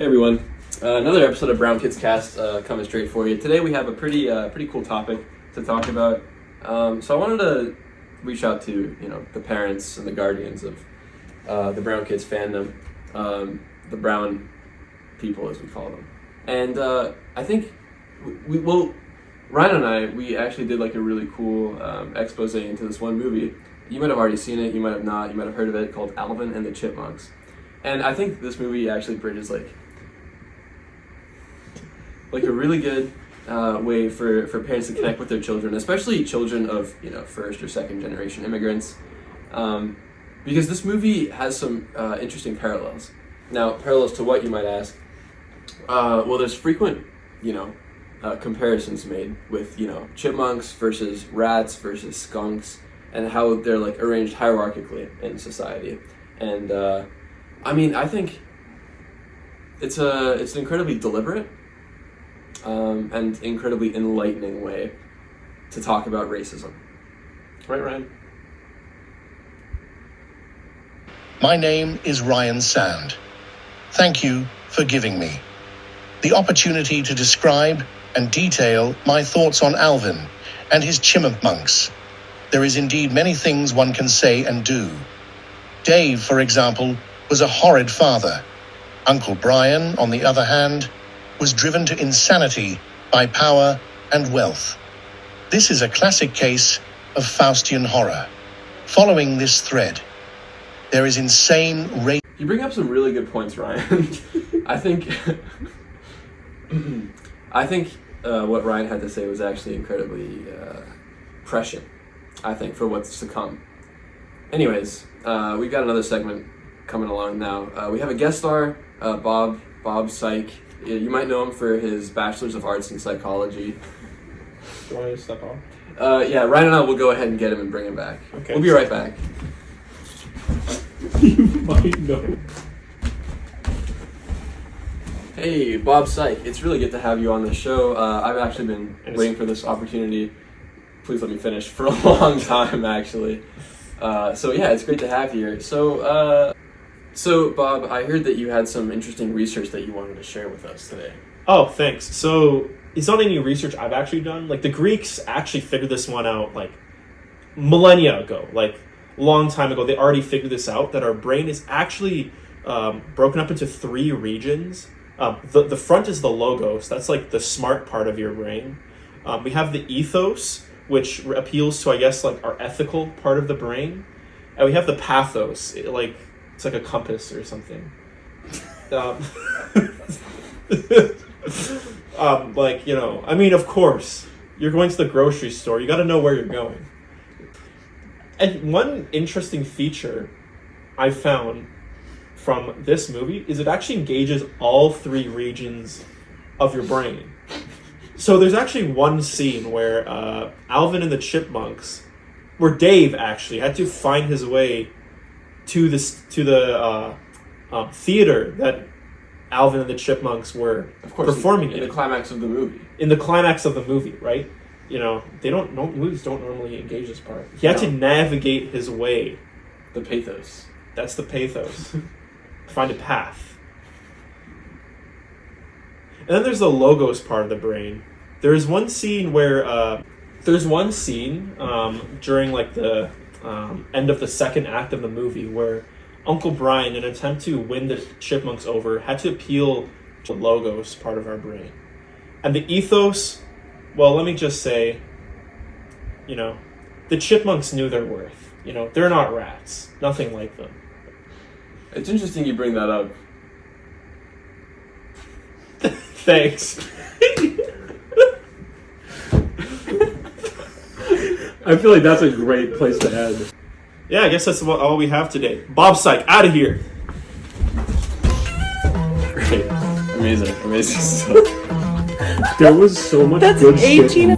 Hey everyone, another episode of Brownkidz Cast coming straight for you. Today we have a pretty cool topic to talk about. So I wanted to reach out to the parents and the guardians of the Brownkidz fandom, the brown people as we call them. And I think Ryan and I actually did like a really cool expose into this one movie. You might have already seen it, you might have not, you might have heard of it, called Alvin and the Chipmunks. And I think this movie actually bridges like a really good way for parents to connect with their children, especially children of first or second generation immigrants, because this movie has some interesting parallels. Now, parallels to what, you might ask? Well, there's frequent comparisons made with chipmunks versus rats versus skunks, and how they're like arranged hierarchically in society. And I think it's an incredibly deliberate and incredibly enlightening way to talk about racism. Right, Ryan? My name is Ryan Sand. Thank you for giving me the opportunity to describe and detail my thoughts on Alvin and his chipmunks. There is indeed many things one can say and do. Dave, for example, was a horrid father. Uncle Brian, on the other hand, was driven to insanity by power and wealth. This is a classic case of Faustian horror. Following this thread, there is insane race. You bring up some really good points, Ryan. I think what Ryan had to say was actually incredibly prescient, I think, for what's to come. Anyways, we've got another segment coming along now. We have a guest star, Bob Syke. You might know him for his Bachelor's of Arts in Psychology. Do you want me to step off? Yeah, Ryan and I will go ahead and get him and bring him back. Okay. We'll be right back. You might know. Hey, Bob Syke. It's really good to have you on the show. I've actually been waiting for this opportunity. Please let me finish. For a long time, actually. So yeah, it's great to have you here. So Bob, I heard that you had some interesting research that you wanted to share with us today. Oh, thanks. So it's not any research I've actually done. Like, the Greeks actually figured this one out like millennia ago, like long time ago. They already figured this out, that our brain is actually broken up into three regions. The front is the logos. That's like the smart part of your brain. We have the ethos, which appeals to, I guess, like our ethical part of the brain. And we have the pathos, it's like a compass or something. Of course, you're going to the grocery store. You got to know where you're going. And one interesting feature I found from this movie is it actually engages all three regions of your brain. So there's actually one scene where Alvin and the Chipmunks, where Dave actually had to find his way to the theater that Alvin and the Chipmunks were performing in the climax of the movie. In the climax of the movie, right? Movies don't normally engage this part. He had to navigate his way. The pathos. That's the pathos. Find a path. And then there's the logos part of the brain. There's one scene where during like the end of the second act of the movie where Uncle Brian, in an attempt to win the chipmunks over, had to appeal to the logos part of our brain. And the ethos, well, let me just say, the chipmunks knew their worth. They're not rats. Nothing like them. It's interesting you bring that up. Thanks. I feel like that's a great place to end. Yeah, I guess that's all we have today. Bob Syke, out of here. Great. Amazing stuff. There was so much good shit.